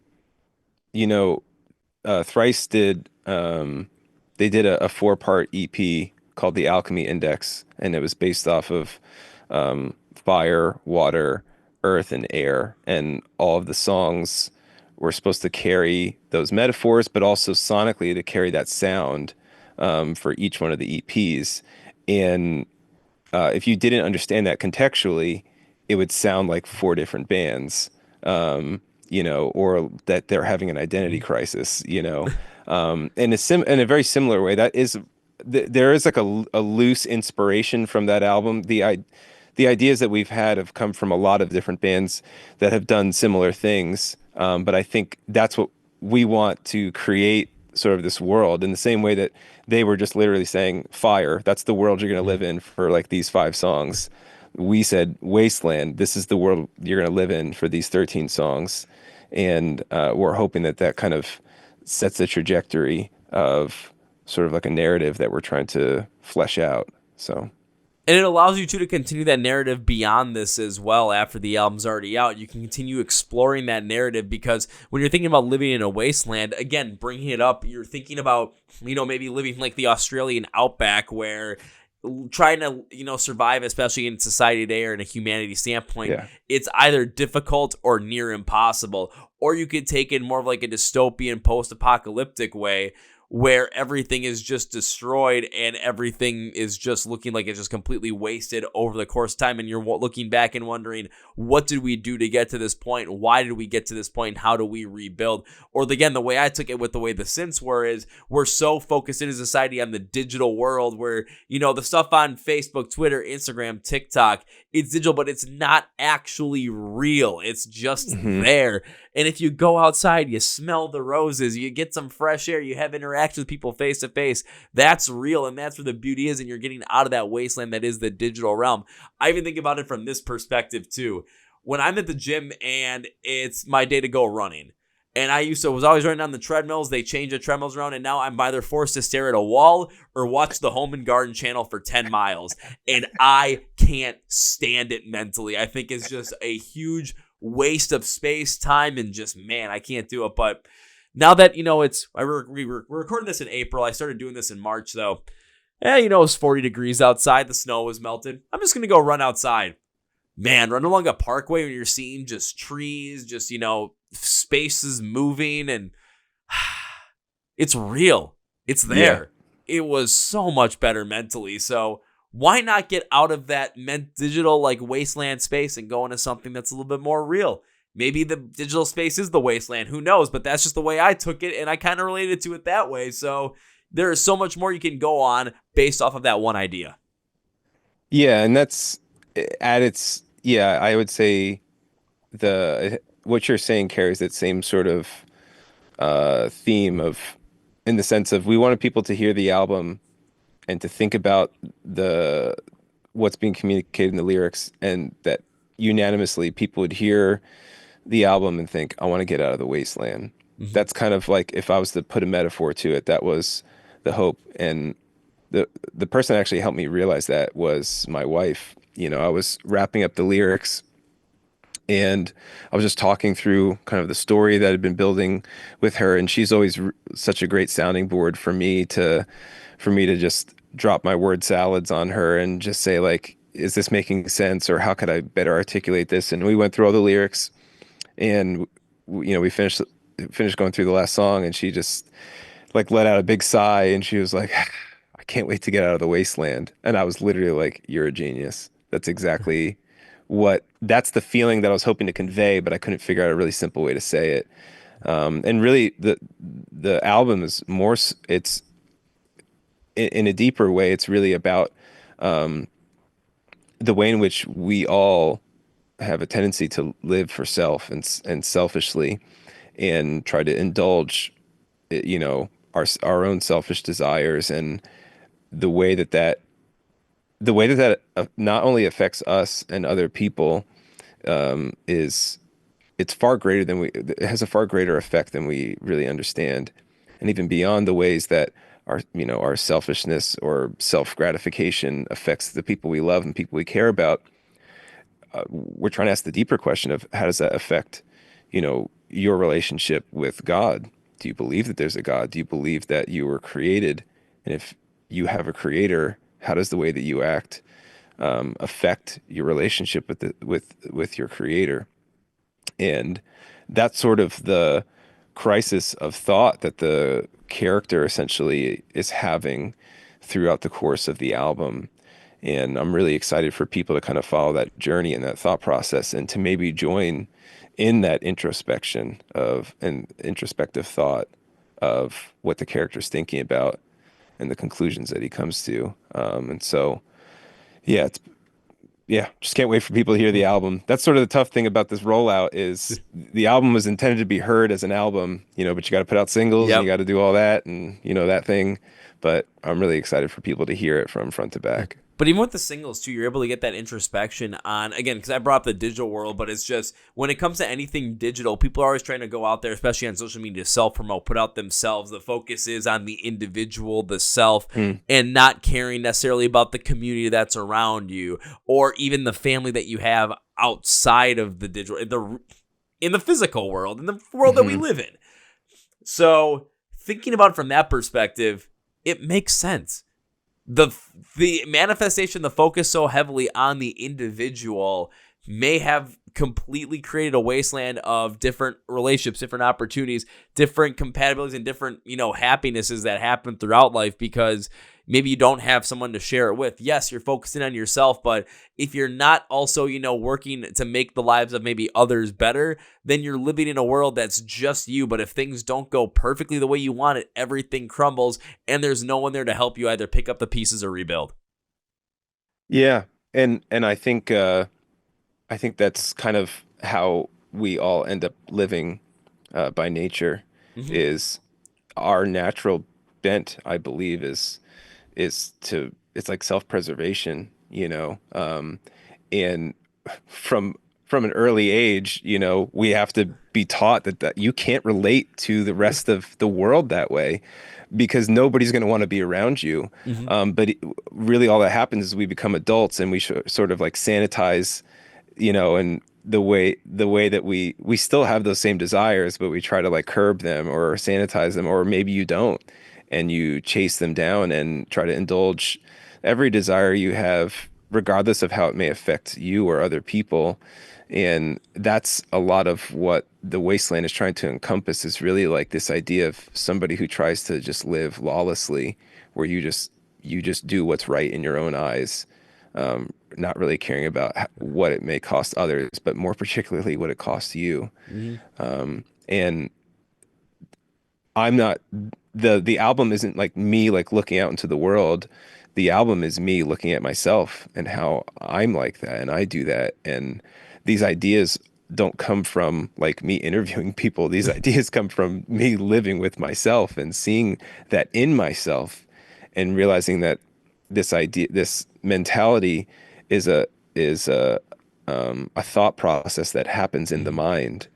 did they did a 4-part EP called The Alchemy Index, and it was based off of fire, water, earth, and air, and all of the songs were supposed to carry those metaphors, but also sonically to carry that sound for each one of the EPs. And if you didn't understand that contextually, it would sound like 4 different bands, or that they're having an identity crisis, in a very similar way. That is, there is like a loose inspiration from that album. The ideas that we've had have come from a lot of different bands that have done similar things. But I think that's what we want to create, sort of this world, in the same way that they were just literally saying fire. That's the world you're going to live in for like these 5 songs. We said Wasteland. This is the world you're going to live in for these 13 songs. And we're hoping that kind of sets a trajectory of sort of like a narrative that we're trying to flesh out. So. And it allows you to continue that narrative beyond this as well. After the album's already out, you can continue exploring that narrative, because when you're thinking about living in a wasteland, again, bringing it up, you're thinking about, maybe living like the Australian outback, where trying to, survive, especially in society today or in a humanity standpoint, it's either difficult or near impossible. Or you could take it more of like a dystopian post-apocalyptic way, where everything is just destroyed and everything is just looking like it's just completely wasted over the course of time. And you're looking back and wondering, what did we do to get to this point? Why did we get to this point? How do we rebuild? Or again, the way I took it with the way the synths were is, we're so focused in a society on the digital world where, the stuff on Facebook, Twitter, Instagram, TikTok, it's digital, but it's not actually real. It's just there. And if you go outside, you smell the roses, you get some fresh air, you have interaction with people face to face, that's real. And that's where the beauty is. And you're getting out of that wasteland that is the digital realm. I even think about it from this perspective too. When I'm at the gym and it's my day to go running, and I was always running on the treadmills. They changed the treadmills around, and now I'm either forced to stare at a wall or watch the Home and Garden channel for 10 miles. And I can't stand it mentally. I think it's just a huge waste of space, time, and just, man, I can't do it. But now that, we're recording this in April. I started doing this in March, though. It's 40 degrees outside. The snow was melted. I'm just going to go run outside. Man, run along a parkway when you're seeing just trees, just, spaces moving, and it's real. It's there. Yeah. It was so much better mentally. So why not get out of that digital like wasteland space and go into something that's a little bit more real? Maybe the digital space is the wasteland. Who knows? But that's just the way I took it, and I kind of related to it that way. So there is so much more you can go on based off of that one idea. Yeah, and that's at its, yeah, I would say what you're saying carries that same sort of theme of, in the sense of, we wanted people to hear the album and to think about the what's being communicated in the lyrics, and that unanimously people would hear the album and think, I want to get out of the wasteland. Mm-hmm. That's kind of like, if I was to put a metaphor to it, that was the hope. And the person that actually helped me realize that was my wife. You know, I was wrapping up the lyrics, and I was just talking through kind of the story that had been building with her, and she's always such a great sounding board for me to just drop my word salads on her and just say, like, is this making sense, or how could I better articulate this? And we went through all the lyrics, and we finished going through the last song, and she just like let out a big sigh, and she was like, I can't wait to get out of the wasteland. And I was literally like, you're a genius. That's exactly that's the feeling that I was hoping to convey, but I couldn't figure out a really simple way to say it. And really, the album is more, it's in a deeper way, it's really about the way in which we all have a tendency to live for self and selfishly, and try to indulge, our own selfish desires, and the way that not only affects us and other people, is it's far greater than it has a far greater effect than we really understand. And even beyond the ways that our selfishness or self-gratification affects the people we love and people we care about, we're trying to ask the deeper question of, how does that affect, your relationship with God? Do you believe that there's a God? Do you believe that you were created? And if you have a creator, how does the way that you act affect your relationship with your creator? And that's sort of the crisis of thought that the character essentially is having throughout the course of the album. And I'm really excited for people to kind of follow that journey and that thought process, and to maybe join in that introspective thought of what the character's thinking about and the conclusions that he comes to. And so, yeah, just can't wait for people to hear the album. That's sort of the tough thing about this rollout, is the album was intended to be heard as an album, but you got to put out singles. Yep. And you got to do all that, and that thing. But I'm really excited for people to hear it from front to back. But even with the singles, too, you're able to get that introspection on, again, because I brought up the digital world, but it's just, when it comes to anything digital, people are always trying to go out there, especially on social media, to self-promote, put out themselves. The focus is on the individual, the self, and not caring necessarily about the community that's around you, or even the family that you have outside of the digital, in the physical world, in the world that we live in. So thinking about it from that perspective, it makes sense. The manifestation, the focus so heavily on the individual may have completely created a wasteland of different relationships, different opportunities, different compatibilities, and different, happinesses that happen throughout life, because maybe you don't have someone to share it with. Yes, you're focusing on yourself, but if you're not also, working to make the lives of maybe others better, then you're living in a world that's just you. But if things don't go perfectly the way you want it, everything crumbles, and there's no one there to help you either pick up the pieces or rebuild. Yeah. And I think that's kind of how we all end up living by nature. Is our natural bent, I believe, is it's like self-preservation, and from an early age, we have to be taught that you can't relate to the rest of the world that way, because nobody's going to want to be around you. But really all that happens is we become adults, and we sort of like sanitize, and the way that we still have those same desires, but we try to like curb them or sanitize them, or maybe you don't, and you chase them down and try to indulge every desire you have, regardless of how it may affect you or other people. And that's a lot of what the Wasteland is trying to encompass, is really like this idea of somebody who tries to just live lawlessly, where you just you just do what's right in your own eyes, not really caring about what it may cost others, but more particularly what it costs you. Mm-hmm. And I'm not the album isn't like me like looking out into the world. The album is me looking at myself and how I'm like that and I do that. And these ideas don't come from like me interviewing people. These ideas come from me living with myself and seeing that in myself and realizing that this mentality is a thought process that happens in the Mm-hmm. mind,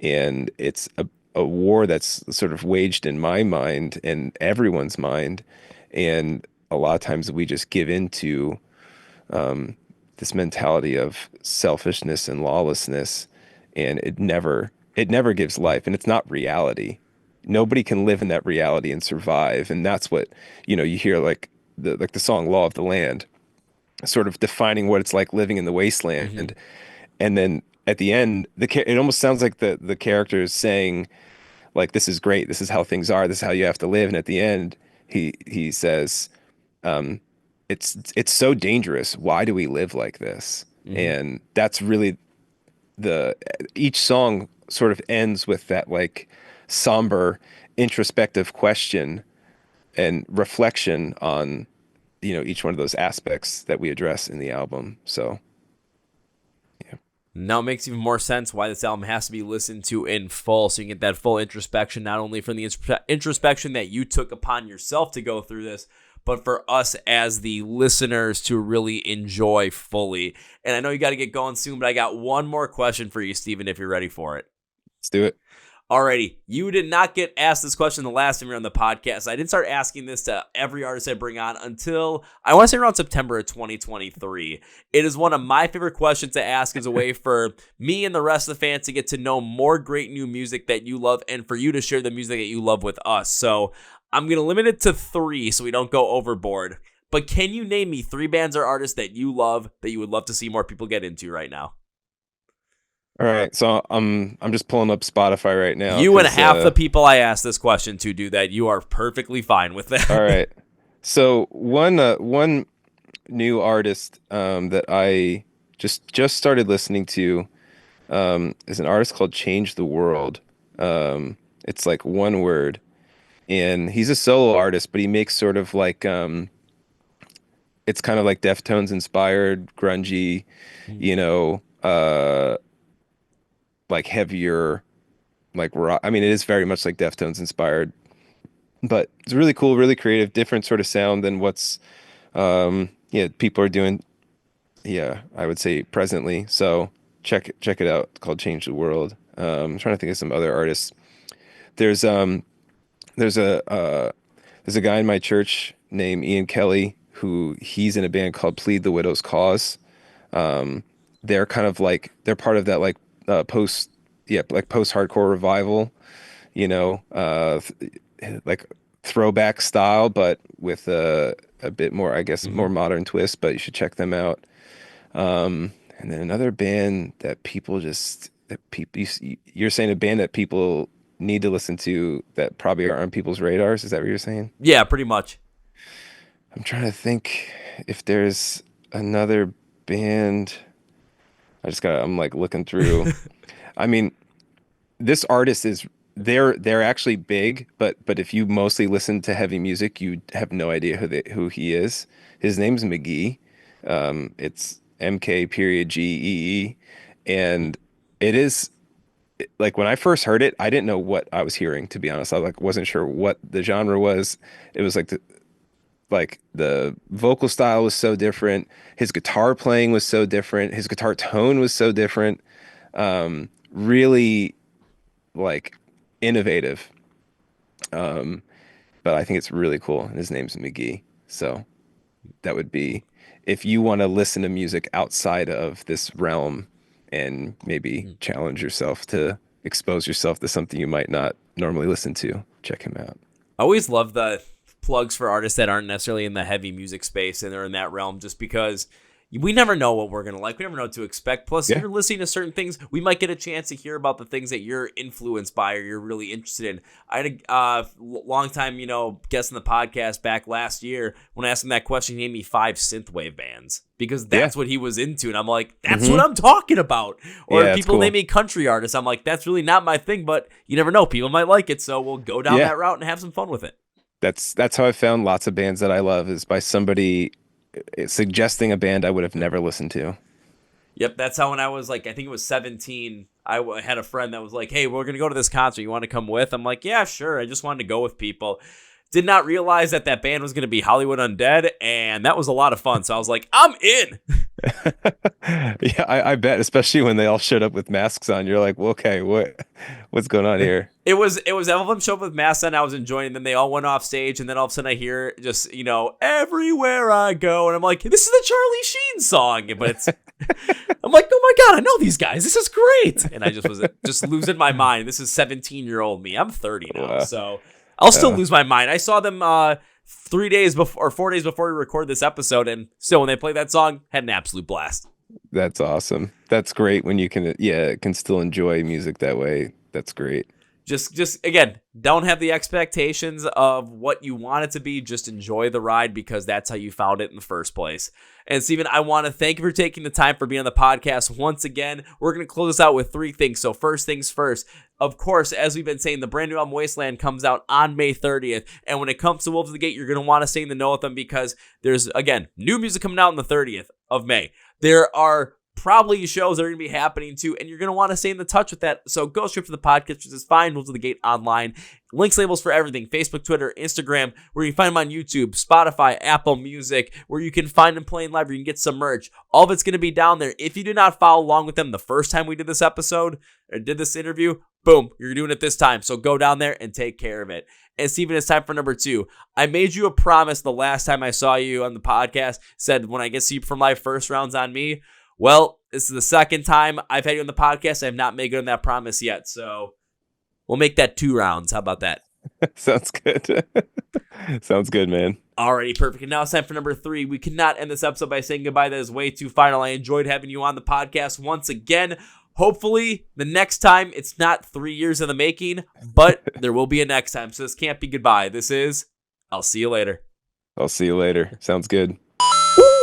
and it's a war that's sort of waged in my mind and everyone's mind. And a lot of times we just give into this mentality of selfishness and lawlessness, and it never gives life, and it's not reality. Nobody can live in that reality and survive. And that's what, you hear like the song Law of the Land, sort of defining what it's like living in the Mm-hmm. wasteland. And then at the end, it almost sounds like the character is saying, like, this is great, this is how things are, this is how you have to live. And at the end, he says, it's so dangerous. Why do we live like this? Mm-hmm. And that's really the each song sort of ends with that like somber, introspective question and reflection on each one of those aspects that we address in the album. So yeah. Now it makes even more sense why this album has to be listened to in full, so you can get that full introspection, not only from the introspection that you took upon yourself to go through this, but for us as the listeners to really enjoy fully. And I know you got to get going soon, but I got one more question for you, Steven, if you're ready for it. Let's do it. Alrighty, you did not get asked this question the last time you were on the podcast. I didn't start asking this to every artist I bring on until, I want to say, around September of 2023. It is one of my favorite questions to ask as a way for me and the rest of the fans to get to know more great new music that you love and for you to share the music that you love with us. So I'm going to limit it to 3 so we don't go overboard. But can you name me 3 bands or artists that you love that you would love to see more people get into right now? All right, so I'm just pulling up Spotify right now You and because half the people I asked this question to do that. You are perfectly fine with all that. right. So one new artist that I just started listening to is an artist called Change the World. It's like one word, and he's a solo artist, but he makes sort of like it's kind of like Deftones inspired, grungy, you know, like heavier, like rock. I mean, it is very much like Deftones inspired, but it's really cool, really creative, different sort of sound than what's yeah, people are doing. Yeah, I would say presently. So check it out. It's called Change the World. I'm trying to think of some other artists. There's um there's a guy in my church named Ian Kelly who he's in a band called Plead the Widow's Cause. They're kind of like they're part of that like post yeah like post hardcore revival, like throwback style, but with a bit more, I guess, Mm-hmm. more modern twist. But you should check them out. And then another band that people just that people you're saying a band that people need to listen to that probably aren't on people's radars. Is that what you're saying? Yeah, pretty much. I'm trying to think if there's another band. I'm like looking through. I mean, this artist is they're actually big, but if you mostly listen to heavy music, you have no idea who he is. His name's McGee. It's MK period GEE, and it is like when I first heard it, I didn't know what I was hearing, to be honest. I like wasn't sure what the genre was. It was like the vocal style was so different. His guitar playing was so different. His guitar tone was so different. Really like innovative. But I think it's really cool. And his name's McGee. So that would be if you want to listen to music outside of this realm and maybe challenge yourself to expose yourself to something you might not normally listen to, check him out. I always love the plugs for artists that aren't necessarily in the heavy music space and they're in that realm just because we never know what we're going to like. We never know what to expect. Plus, if Yeah. you're listening to certain things, we might get a chance to hear about the things that you're influenced by or you're really interested in. I had a long time, guest on the podcast back last year. When I asked him that question, he named me 5 synthwave bands because that's what he was into. And I'm like, that's what I'm talking about. Or if people name me country artists, I'm like, that's really not my thing, but you never know. People might like it. So we'll go down that route and have some fun with it. That's how I found lots of bands that I love, is by somebody suggesting a band I would have never listened to. Yep, that's how when I was I think it was 17, I had a friend that was like, hey, we're going to go to this concert. You want to come with? I'm like, yeah, sure. I just wanted to go with people. Did not realize that band was going to be Hollywood Undead, and that was a lot of fun. So I was like, I'm in. Yeah, I bet, especially when they all showed up with masks on. You're like, well, okay, what's going on here? It was all of them showed up with masks on. I was enjoying them. They all went off stage, and then all of a sudden I hear just, everywhere I go. And I'm like, this is the Charlie Sheen song. But it's, I'm like, oh my God, I know these guys. This is great. And I just was just losing my mind. This is 17-year-old me. I'm 30 now. So I'll still lose my mind. I saw them 3 days before or 4 days before we record this episode. And still, when they played that song, had an absolute blast. That's awesome. That's great when you can still enjoy music that way. That's great. Just again, don't have the expectations of what you want it to be. Just enjoy the ride because that's how you found it in the first place. And Steven, I want to thank you for taking the time for being on the podcast once again. We're going to close this out with 3 things. So first things first, of course, as we've been saying, the brand new album Wasteland comes out on May 30th. And when it comes to Wolves of the Gate, you're going to want to stay in the know with them because there's, again, new music coming out on the 30th of May. There are probably shows that are going to be happening too, and you're going to want to stay in the touch with that. So go straight for the podcast, which is fine. Wolves of the Gate online. Links, labels for everything. Facebook, Twitter, Instagram, where you can find them on YouTube, Spotify, Apple Music, where you can find them playing live, where you can get some merch. All of it's going to be down there. If you did not follow along with them the first time we did this episode or did this interview, boom, you're doing it this time. So go down there and take care of it. And Steven, it's time for number 2. I made you a promise the last time I saw you on the podcast, said when I get to see you from live, first round's on me. Well, this is the second time I've had you on the podcast. I have not made good on that promise yet. So we'll make that 2 rounds. How about that? Sounds good. Sounds good, man. Alrighty, perfect. And now it's time for number 3. We cannot end this episode by saying goodbye. That is way too final. I enjoyed having you on the podcast once again. Hopefully, the next time it's not 3 years in the making, but there will be a next time. So this can't be goodbye. This is, I'll see you later. I'll see you later. Sounds good.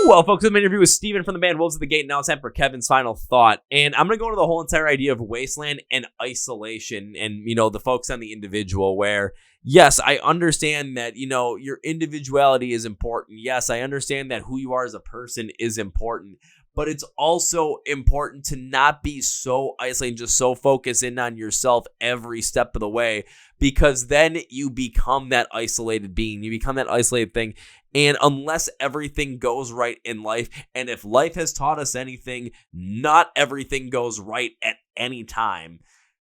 Well, folks, I'm interview with Steven from the band Wolves of the Gate. Now it's time for Kevin's final thought. And I'm going to go into the whole entire idea of Wasteland and isolation and, the focus on the individual where, yes, I understand that, your individuality is important. Yes, I understand that who you are as a person is important. But it's also important to not be so isolated, just so focused in on yourself every step of the way, because then you become that isolated being. You become that isolated thing. And unless everything goes right in life, and if life has taught us anything, not everything goes right at any time.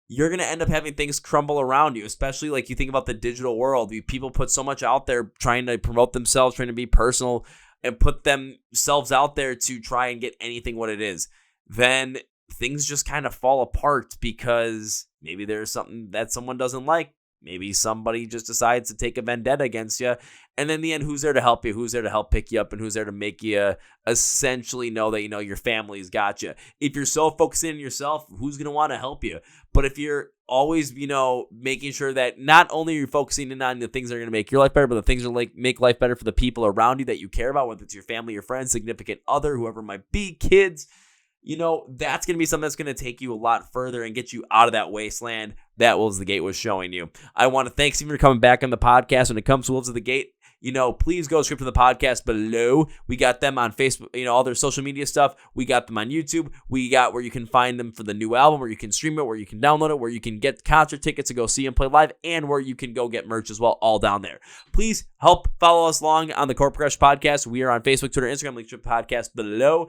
You're going to end up having things crumble around you, especially like you think about the digital world. People put so much out there trying to promote themselves, trying to be personal, and put themselves out there to try and get anything what it is. Then things just kind of fall apart because maybe there's something that someone doesn't like. Maybe somebody just decides to take a vendetta against you. And in the end, who's there to help you? Who's there to help pick you up? And who's there to make you essentially know that, your family's got you? If you're so focused in yourself, who's going to want to help you? But if you're always, making sure that not only are you focusing in on the things that are going to make your life better, but the things that make life better for the people around you that you care about, whether it's your family, your friends, significant other, whoever it might be, kids, that's going to be something that's going to take you a lot further and get you out of that wasteland that Wolves of the Gate was showing you. I want to thank Steven for coming back on the podcast. When it comes to Wolves of the Gate, please go script to the podcast below. We got them on Facebook, all their social media stuff. We got them on YouTube. We got where you can find them for the new album, where you can stream it, where you can download it, where you can get concert tickets to go see them play live, and where you can go get merch as well, all down there. Please help follow us along on the Chord Progression Podcast. We are on Facebook, Twitter, Instagram, link to the podcast below.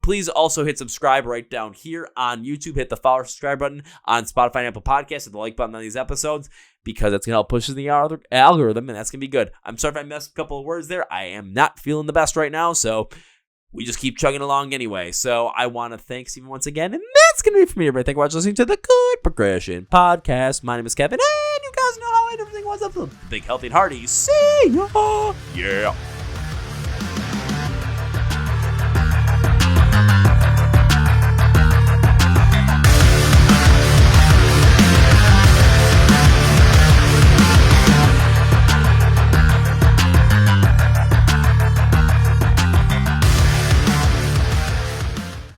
Please also hit subscribe right down here on YouTube. Hit the follow or subscribe button on Spotify and Apple Podcasts. Hit the like button on these episodes because that's going to help push the algorithm, and that's going to be good. I'm sorry if I messed a couple of words there. I am not feeling the best right now, so we just keep chugging along anyway. So I want to thank Steven once again, and that's going to be it for me, everybody. Thank you for listening to the Chord Progression Podcast. My name is Kevin, and you guys know how everything was up. Big, healthy, and hearty. See ya! Yeah.